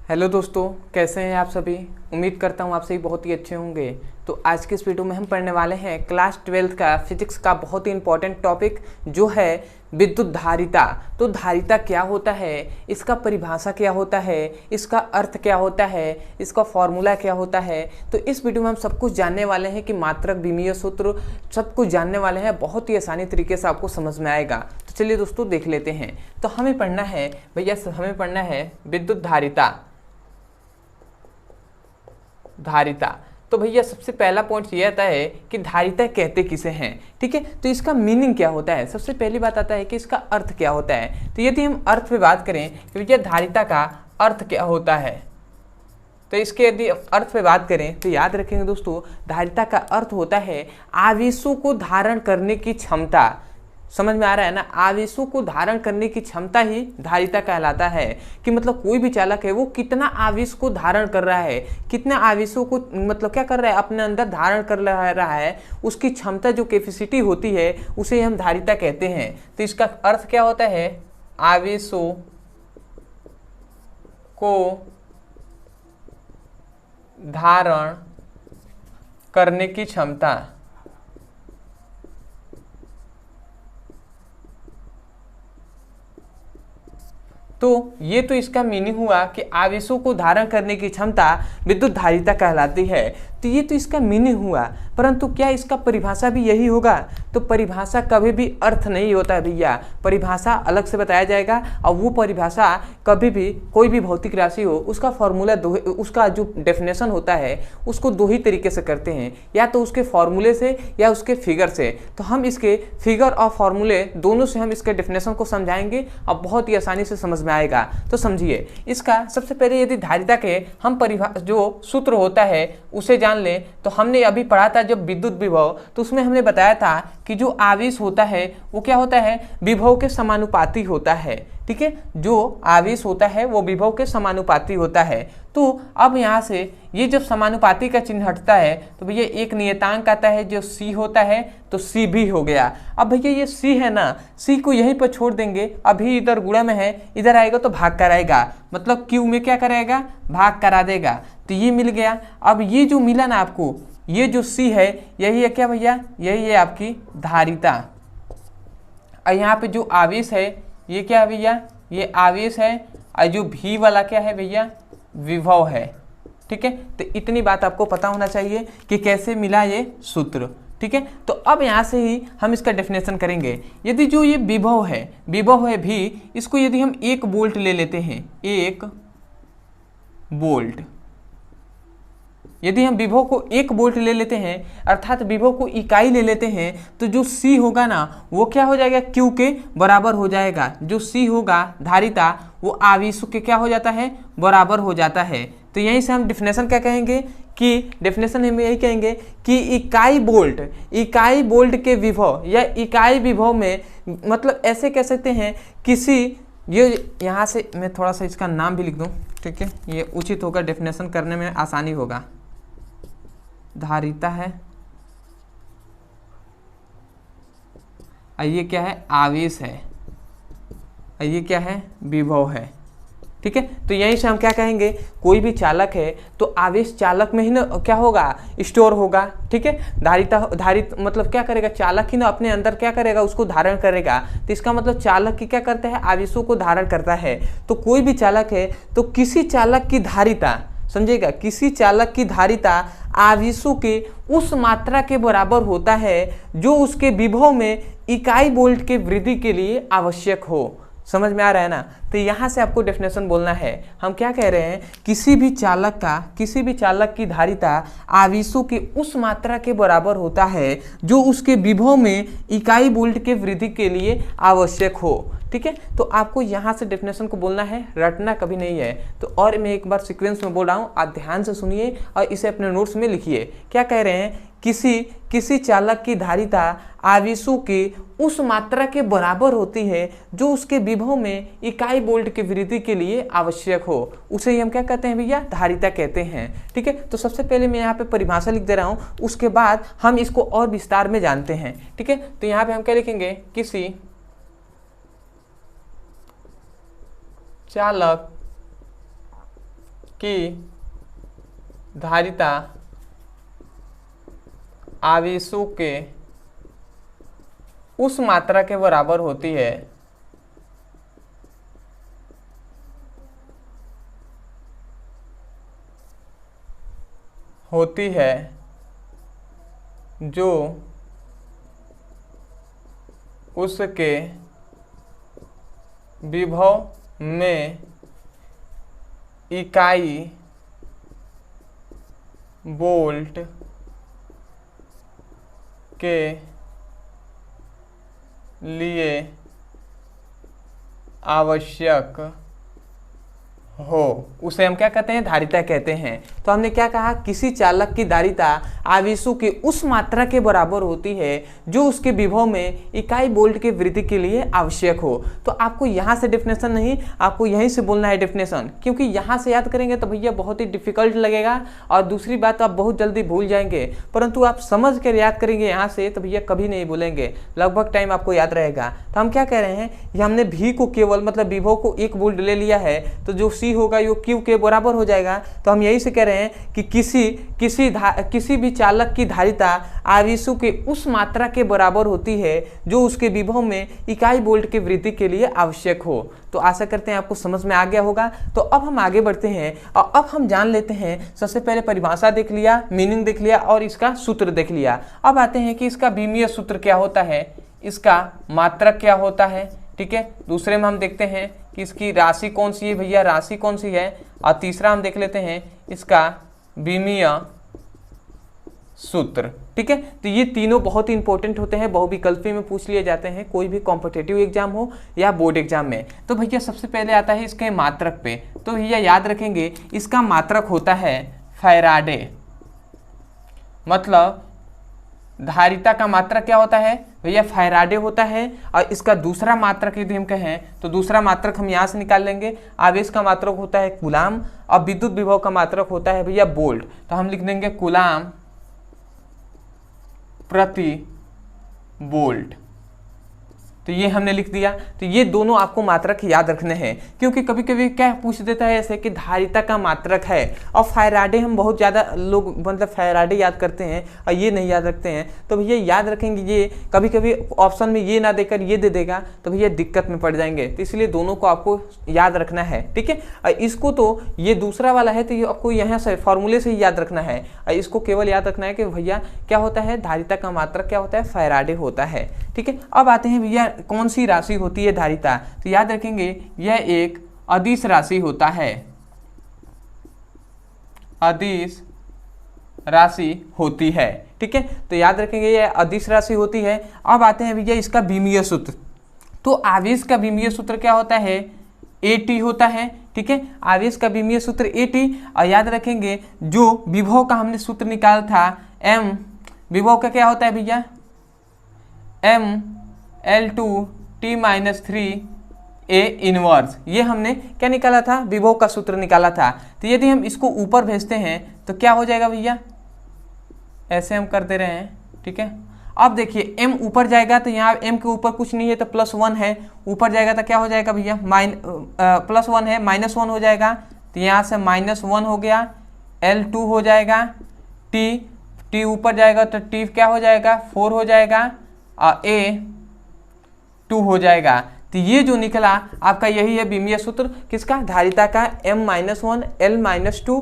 Hello दोस्तों, कैसे हैं आप सभी। उम्मीद करता हूँ आप सभी बहुत ही अच्छे होंगे। तो आज के इस वीडियो में हम पढ़ने वाले हैं क्लास 12th का फिजिक्स का बहुत ही इंपॉर्टेंट टॉपिक जो है विद्युत धारिता। तो धारिता क्या होता है, इसका परिभाषा क्या होता है, इसका अर्थ क्या होता है, इसका फॉर्मूला क्या होता है। तो इस वीडियो में हम सब कुछ जानने वाले हैं कि मात्रक, विमीय सूत्र सब कुछ जानने वाले हैं। बहुत ही आसानी तरीके से आपको समझ में आएगा। तो चलिए दोस्तों देख लेते हैं। तो हमें पढ़ना है भैया, हमें पढ़ना है विद्युत धारिता। धारिता तो भैया सबसे पहला पॉइंट ये आता है कि धारिता कहते किसे हैं। ठीक है, तो इसका मीनिंग क्या होता है। सबसे पहली बात आता है कि इसका अर्थ क्या होता है। तो यदि हम अर्थ पे बात करें कि भैया धारिता का अर्थ क्या होता है, तो इसके यदि अर्थ पे बात करें तो याद रखेंगे दोस्तों, धारिता का अर्थ होता है आवेशों को धारण करने की क्षमता। समझ में आ रहा है ना, आवेशों को धारण करने की क्षमता ही धारिता कहलाता है। कि मतलब कोई भी चालक है वो कितना आवेश को धारण कर रहा है, कितने आवेशों को मतलब क्या कर रहा है, अपने अंदर धारण कर रहा है, उसकी क्षमता जो कैपेसिटी होती है उसे हम धारिता कहते हैं। तो इसका अर्थ क्या होता है, आवेशों को धारण करने की क्षमता। तो ये तो इसका मीनिंग हुआ कि आवेशों को धारण करने की क्षमता विद्युत धारिता कहलाती है। तो ये तो इसका मीनिंग हुआ, परंतु क्या इसका परिभाषा भी यही होगा। तो परिभाषा कभी भी अर्थ नहीं होता है भैया, परिभाषा अलग से बताया जाएगा। और वो परिभाषा कभी भी कोई भी भौतिक राशि हो उसका फॉर्मूला उसका जो डेफिनेशन होता है उसको दो ही तरीके से करते हैं, या तो उसके फॉर्मूले से या उसके फिगर से। तो हम इसके फिगर और फॉर्मूले दोनों से हम इसके डेफिनेशन को समझाएंगे और बहुत ही आसानी से समझ में आएगा। तो समझिए, इसका सबसे पहले यदि धारिता के हम जो सूत्र होता है उसे जान ले, तो हमने अभी पढ़ा था जब विद्युत विभव, तो उसमें हमने बताया था कि जो आवेश होता है वो क्या होता है, विभव के समानुपाती होता है। ठीक है, जो आवेश होता है वो विभव के समानुपाती होता है। तो अब यहाँ से ये जब समानुपाती का चिन्ह हटता है तो भैया एक नियतांक आता है जो C होता है, तो C भी हो गया। अब भैया ये C है ना, C को यहीं पर छोड़ देंगे, अभी इधर गुणा में है, इधर आएगा तो भाग कराएगा, मतलब Q में क्या कराएगा, भाग करा देगा। तो ये मिल गया। अब ये जो मिला ना आपको, ये जो C है यही है क्या भैया, यही है आपकी धारिता। और यहाँ पे जो आवेश है ये क्या है भैया, ये आवेश है। और जो V वाला क्या है भैया, विभव है। ठीक है, तो इतनी बात आपको पता होना चाहिए कि कैसे मिला ये सूत्र। ठीक है, तो अब यहाँ से ही हम इसका डेफिनेशन करेंगे। यदि जो ये विभव है भी, इसको यदि हम 1 वोल्ट ले लेते हैं, 1 वोल्ट, यदि हम विभव को 1 वोल्ट ले लेते हैं अर्थात विभव को इकाई ले लेते हैं, तो जो C होगा ना वो क्या हो जाएगा, Q के बराबर हो जाएगा। जो C होगा धारिता वो आवेशों के क्या हो जाता है, बराबर हो जाता है। तो यहीं से हम डेफिनेशन क्या कहेंगे कि डेफिनेशन हम यही कहेंगे कि इकाई वोल्ट के विभव या इकाई विभव में, मतलब ऐसे कह सकते हैं किसी, ये यहाँ से मैं थोड़ा सा इसका नाम भी लिख दूँ, ठीक है, ये उचित होगा, डेफिनेशन करने में आसानी होगा। धारिता है और ये क्या है, आवेश है, और ये क्या है, विभव है। ठीक है, तो यहीं से हम क्या कहेंगे, कोई भी चालक है तो आवेश चालक में ही ना क्या होगा, स्टोर होगा। ठीक है, धारित मतलब क्या करेगा, चालक ही ना अपने अंदर क्या करेगा, उसको धारण करेगा। तो इसका मतलब चालक की क्या करता है, आवेशों को धारण करता है। तो कोई भी चालक है तो किसी चालक की धारिता, समझेगा, किसी चालक की धारिता आवेशों के उस मात्रा के बराबर होता है जो उसके विभव में इकाई वोल्ट के वृद्धि के लिए आवश्यक हो। समझ में आ रहा है ना। तो यहाँ से आपको डेफिनेशन बोलना है। हम क्या कह रहे हैं, किसी भी चालक की धारिता आवेशों के उस मात्रा के बराबर होता है जो उसके विभव में इकाई वोल्ट के वृद्धि के लिए आवश्यक हो। ठीक है, तो आपको यहाँ से डेफिनेशन को बोलना है, रटना कभी नहीं है। तो और मैं एक बार सीक्वेंस में बोल रहा हूँ, आप ध्यान से सुनिए और इसे अपने नोट्स में लिखिए। क्या कह रहे हैं, किसी चालक की धारिता आवेशों के उस मात्रा के बराबर होती है जो उसके विभव में इकाई वोल्ट की वृद्धि के लिए आवश्यक हो, उसे ही हम क्या कहते हैं भैया, धारिता कहते हैं। ठीक है, तो सबसे पहले मैं यहाँ पे परिभाषा लिख दे रहा हूँ, उसके बाद हम इसको और विस्तार में जानते हैं। ठीक है, तो यहाँ पे हम क्या लिखेंगे, किसी चालक की धारिता आवेशों के उस मात्रा के बराबर होती है जो उसके विभव में इकाई वोल्ट के लिए आवश्यक हो, उसे हम क्या कहते हैं, धारिता कहते हैं। तो हमने क्या कहा, किसी चालक की धारिता आवेशों के उस मात्रा के बराबर होती है जो उसके विभव में इकाई वोल्ट के वृद्धि के लिए आवश्यक हो। तो आपको यहाँ से डेफिनेशन नहीं, आपको यहीं से बोलना है डेफिनेशन, क्योंकि यहाँ से याद करेंगे तो भैया बहुत ही डिफिकल्ट लगेगा और दूसरी बात आप बहुत जल्दी भूल जाएंगे, परंतु आप समझ कर याद करेंगे यहाँ से तो भैया कभी नहीं भूलेंगे, लगभग टाइम आपको याद रहेगा। तो हम क्या कह रहे हैं, ये हमने भी को केवल मतलब विभव को 1 वोल्ट ले लिया है, तो जो सी होगा यो क्यू के बराबर हो जाएगा। तो हम यही से कह रहे हैं कि किसी भी चालक की धारिता आवेशों के उस मात्रा के बराबर होती है जो उसके विभव में इकाई वोल्ट की वृद्धि के लिए आवश्यक हो। तो आशा करते हैं आपको समझ में आ गया होगा। तो अब हम आगे बढ़ते हैं और अब हम जान लेते हैं, सबसे पहले परिभाषा देख लिया, मीनिंग देख लिया और इसका सूत्र देख लिया। अब आते हैं कि इसका बीमीय सूत्र क्या होता है, इसका मात्रक क्या होता है, ठीक है। दूसरे में हम देखते हैं कि इसकी राशि कौन सी है भैया, राशि कौन सी है, और तीसरा हम देख लेते हैं इसका बीमीय सूत्र, ठीक है। तो ये तीनों बहुत ही इंपॉर्टेंट होते हैं, बहुविकल्पी में पूछ लिए जाते हैं, कोई भी कॉम्पिटिटिव एग्जाम हो या बोर्ड एग्जाम में। तो भैया सबसे पहले आता है इसके मात्रक पे। तो भैया याद रखेंगे इसका मात्रक होता है फैराडे, मतलब धारिता का मात्रक क्या होता है भैया, फैराडे होता है। और इसका दूसरा मात्रक यदि हम कहें तो दूसरा मात्रक हम यहाँ से निकाल लेंगे, आवेश का मात्रक होता है कूलाम और विद्युत विभव का मात्रक होता है भैया वोल्ट। तो हम लिख देंगे कूलाम प्रति वोल्ट। तो ये हमने लिख दिया। तो ये दोनों आपको मात्रक याद रखने हैं, क्योंकि कभी कभी क्या पूछ देता है ऐसे कि धारिता का मात्रक है, और फैराडे हम बहुत ज़्यादा लोग मतलब फैराडे याद करते हैं और ये नहीं याद रखते हैं। तो भैया याद रखेंगे, ये कभी कभी ऑप्शन में ये ना देकर ये दे देगा तो भैया दिक्कत में पड़ जाएंगे। तो इसलिए दोनों को आपको याद रखना है, ठीक है। और इसको तो ये दूसरा वाला है तो ये आपको यहाँ से फॉर्मूले से ही याद रखना है, और इसको केवल याद रखना है कि भैया क्या होता है, धारिता का मात्रक क्या होता है, फैराडे होता है, ठीक है। अब आते हैं भैया कौन सी राशि होती है धारिता। तो याद रखेंगे यह एक अदिश राशि होता है, अदिश राशि होती है, ठीक है। तो याद रखेंगे यह अदिश राशि होती है। अब आते हैं भैया इसका बीमीय सूत्र। तो आवेश का बीमीय सूत्र क्या होता है, AT होता है, ठीक है। आवेश का बीमीय सूत्र AT। और याद रखेंगे जो विभव का हमने सूत्र निकाला था M, विभव का क्या होता है भैया, ML2T-3A इनवर्स। ये हमने क्या निकाला था, विभव का सूत्र निकाला था। तो यदि हम इसको ऊपर भेजते हैं तो क्या हो जाएगा भैया, ऐसे हम कर दे रहे हैं, ठीक है। अब देखिए M ऊपर जाएगा तो यहाँ M के ऊपर कुछ नहीं है तो +1 है, ऊपर जाएगा तो क्या हो जाएगा भैया, +1 है -1 हो जाएगा। तो यहाँ से -1 हो गया, L2 हो जाएगा, T ऊपर जाएगा तो T क्या हो जाएगा, 4 हो जाएगा और A2 हो जाएगा। तो ये जो निकला आपका यही है बीमीय सूत्र किसका, धारिता का, M-1 L-2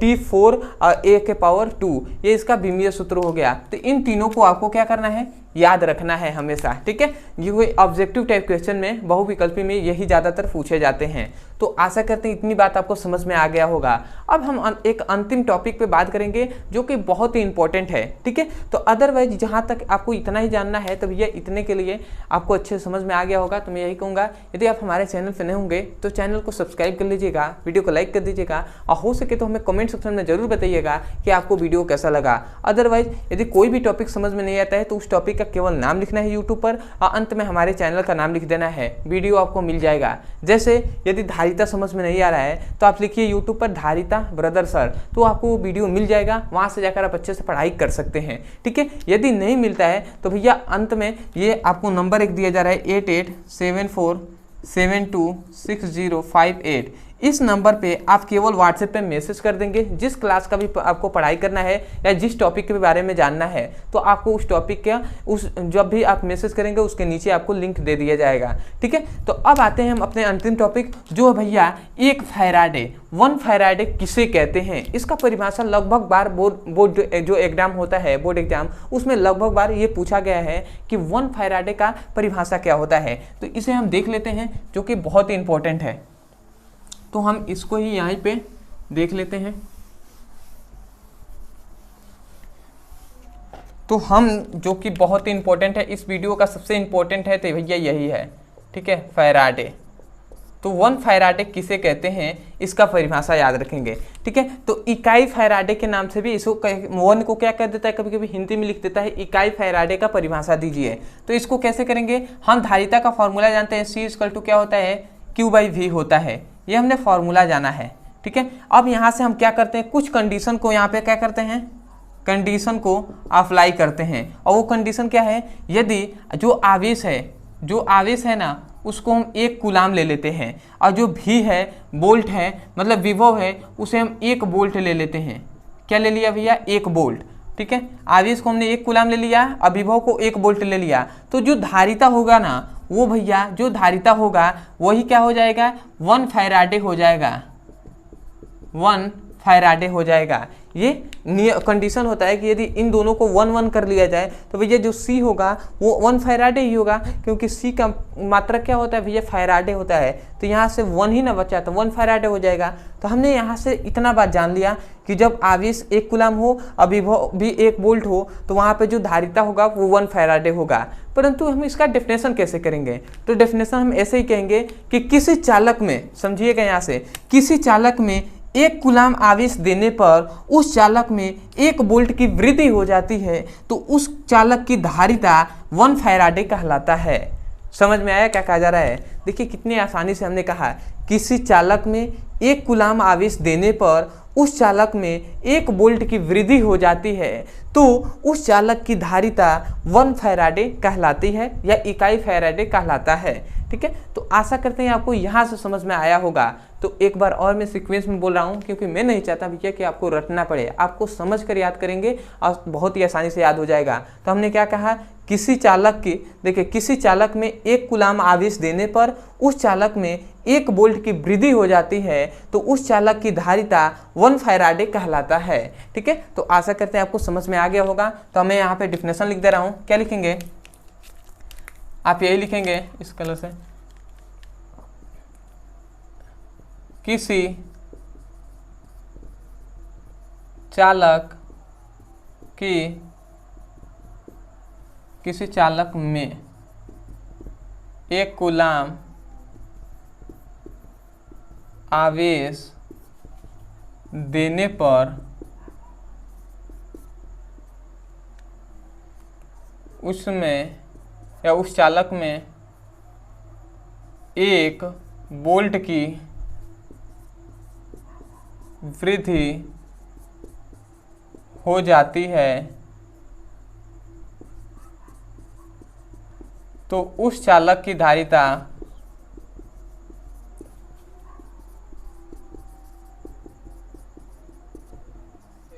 T4 और A के पावर 2, ये इसका बीमीय सूत्र हो गया। तो इन तीनों को आपको क्या करना है, याद रखना है हमेशा, ठीक है। ये कोई ऑब्जेक्टिव टाइप क्वेश्चन में, बहुविकल्पी में यही ज़्यादातर पूछे जाते हैं। तो आशा करते हैं इतनी बात आपको समझ में आ गया होगा। अब हम एक अंतिम टॉपिक पे बात करेंगे जो कि बहुत ही इंपॉर्टेंट है, ठीक है। तो अदरवाइज जहाँ तक आपको इतना ही जानना है तो भैया इतने के लिए आपको अच्छे से समझ में आ गया होगा। तो मैं यही कहूँगा, यदि आप हमारे चैनल पर नए होंगे तो चैनल को सब्सक्राइब कर लीजिएगा, वीडियो को लाइक कर दीजिएगा, और हो सके तो हमें कमेंट सेक्शन में जरूर बताइएगा कि आपको वीडियो कैसा लगा। अदरवाइज यदि कोई भी टॉपिक समझ में नहीं आता है तो उस टॉपिक का केवल नाम लिखना है यूट्यूब पर और अंत में हमारे चैनल का नाम लिख देना है, वीडियो आपको मिल जाएगा। जैसे यदि धारिता समझ में नहीं आ रहा है तो आप लिखिए यूट्यूब पर धारिता ब्रदर सर, तो आपको वो वीडियो मिल जाएगा, वहाँ से जाकर आप अच्छे से पढ़ाई कर सकते हैं, ठीक है। यदि नहीं मिलता है तो भैया अंत में ये आपको नंबर एक दिया जा रहा है 8874726058, इस नंबर पे आप केवल व्हाट्सएप पे मैसेज कर देंगे। जिस क्लास का भी आपको पढ़ाई करना है या जिस टॉपिक के बारे में जानना है तो आपको उस टॉपिक का जब भी आप मैसेज करेंगे उसके नीचे आपको लिंक दे दिया जाएगा। ठीक है, तो अब आते हैं हम अपने अंतिम टॉपिक जो भैया 1 फैराडे। 1 फैराडे किसे कहते हैं, इसका परिभाषा लगभग बार बोर्ड जो एग्जाम होता है, बोर्ड एग्जाम, उसमें लगभग बार ये पूछा गया है कि 1 फैराडे का परिभाषा क्या होता है। तो इसे हम देख लेते हैं जो कि बहुत ही इंपॉर्टेंट है। तो हम इसको ही यहाँ पे देख लेते हैं। तो हम जो कि बहुत ही इंपॉर्टेंट है, इस वीडियो का सबसे इंपॉर्टेंट है तो भैया यही है। ठीक है, फैराडे। तो 1 फैराडे किसे कहते हैं इसका परिभाषा याद रखेंगे। ठीक है, तो इकाई फैराडे के नाम से भी इसको 1 को क्या कह देता है, कभी कभी हिंदी में लिख देता है इकाई फैराडे का परिभाषा दीजिए। तो इसको कैसे करेंगे, हम धारिता का फॉर्मूला जानते हैं, C क्या होता है, Q/V होता है। ये हमने फॉर्मूला जाना है। ठीक है, अब यहाँ से हम क्या करते हैं, कुछ कंडीशन को यहाँ पे क्या करते हैं, कंडीशन को अप्लाई करते हैं। और वो कंडीशन क्या है, यदि जो आवेश है ना उसको हम 1 कूलाम ले लेते हैं और जो भी है बोल्ट है मतलब विभव है उसे हम 1 वोल्ट ले लेते हैं। क्या ले लिया भैया, 1 वोल्ट। ठीक है, आवेश को हमने 1 कूलाम ले लिया और विभव को 1 वोल्ट ले लिया। तो जो धारिता होगा ना वो भैया जो धारिता होगा वही क्या हो जाएगा, 1 फैराडे हो जाएगा। 1 फैराडे हो जाएगा। ये कंडीशन होता है कि यदि इन दोनों को 1-1 कर लिया जाए तो भैया जो C होगा वो 1 फैराडे ही होगा, क्योंकि C का मात्रा क्या होता है भैया, फैराडे होता है। तो यहाँ से 1 ही ना बचा तो 1 फैराडे हो जाएगा। तो हमने यहाँ से इतना बात जान लिया कि जब आवेश 1 कूलाम हो और विभव भी 1 वोल्ट हो तो वहाँ पे जो धारिता होगा वो 1 फैराडे होगा। परंतु हम इसका डेफिनेशन कैसे करेंगे, तो डेफिनेशन हम ऐसे ही कहेंगे कि किसी चालक में, समझिएगा यहाँ से, किसी चालक में 1 कूलाम आवेश देने पर उस चालक में 1 वोल्ट की वृद्धि हो जाती है तो उस चालक की धारिता 1 फैराडे कहलाता है। समझ में आया क्या कहा जा रहा है, देखिए कितनी आसानी से हमने कहा, किसी चालक में 1 कूलाम आवेश देने पर उस चालक में 1 वोल्ट की वृद्धि हो जाती है तो उस चालक की धारिता 1 फैराडे कहलाती है या इकाई फैराडे कहलाता है। ठीक है, तो आशा करते हैं आपको यहाँ से समझ में आया होगा। तो एक बार और मैं सीक्वेंस में बोल रहा हूँ क्योंकि मैं नहीं चाहता भैया कि आपको रटना पड़े, आपको समझ कर याद करेंगे और बहुत ही आसानी से याद हो जाएगा। तो हमने क्या कहा, किसी चालक की, देखिए किसी चालक में 1 कूलाम आवेश देने पर उस चालक में 1 वोल्ट की वृद्धि हो जाती है तो उस चालक की धारिता 1 फैराडे कहलाता है। ठीक है, तो आशा करते हैं आपको समझ में आ गया होगा। तो मैं यहाँ पे डेफिनेशन लिख दे रहा हूँ, क्या लिखेंगे आप, यही लिखेंगे इस कलर से, किसी चालक में 1 कूलाम आवेश देने पर उसमें या उस चालक में 1 वोल्ट की वृद्धि हो जाती है तो उस चालक की धारिता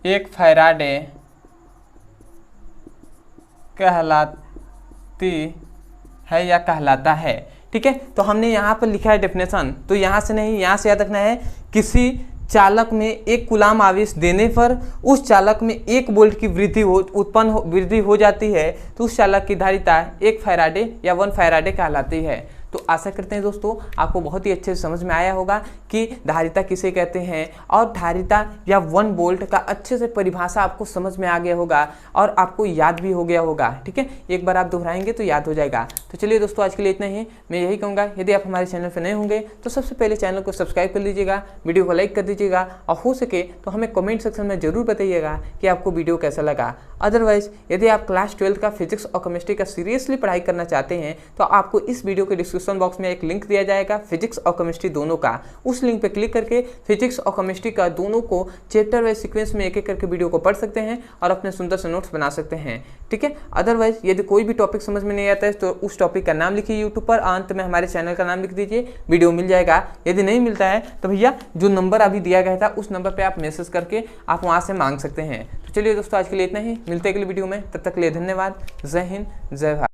1 फैराडे कहलाती है या कहलाता है। ठीक है, तो हमने यहाँ पर लिखा है डेफिनेशन, तो यहाँ से नहीं, यहाँ से याद रखना है, किसी चालक में 1 कूलाम आवेश देने पर उस चालक में 1 वोल्ट की वृद्धि हो जाती है तो उस चालक की धारिता 1 फैराडे या 1 फैराडे कहलाती है। तो आशा करते हैं दोस्तों आपको बहुत ही अच्छे से समझ में आया होगा कि धारिता किसे कहते हैं और धारिता या 1 वोल्ट का अच्छे से परिभाषा आपको समझ में आ गया होगा और आपको याद भी हो गया होगा। ठीक है, एक बार आप दोहराएंगे तो याद हो जाएगा। तो चलिए दोस्तों आज के लिए इतना ही। मैं यही कहूँगा, यदि आप हमारे चैनल पर नए होंगे तो सबसे पहले चैनल को सब्सक्राइब कर लीजिएगा, वीडियो को लाइक कर दीजिएगा और हो सके तो हमें कमेंट सेक्शन में ज़रूर बताइएगा कि आपको वीडियो कैसा लगा। अदरवाइज यदि आप क्लास 12 का फिजिक्स और केमिस्ट्री का सीरियसली पढ़ाई करना चाहते हैं तो आपको इस वीडियो के डिस्क्रिप्शन डिस्क्रिप्शन बॉक्स में एक लिंक दिया जाएगा फिजिक्स और केमिस्ट्री दोनों का। उस लिंक पे क्लिक करके फिजिक्स और केमिस्ट्री का दोनों को चैप्टर वाइज सीक्वेंस में एक एक करके वीडियो को पढ़ सकते हैं और अपने सुंदर से नोट्स बना सकते हैं। ठीक है, अदरवाइज यदि कोई भी टॉपिक समझ में नहीं आता है तो उस टॉपिक का नाम लिखिए यूट्यूब पर, अंत में हमारे चैनल का नाम लिख दीजिए, वीडियो मिल जाएगा। यदि नहीं मिलता है तो भैया जो नंबर अभी दिया गया था उस नंबर पर आप मैसेज करके आप वहाँ से मांग सकते हैं। तो चलिए दोस्तों, आज के लिए इतना ही, मिलते हैं अगली वीडियो में, तब तक के लिए धन्यवाद। जय हिंद, जय भारत।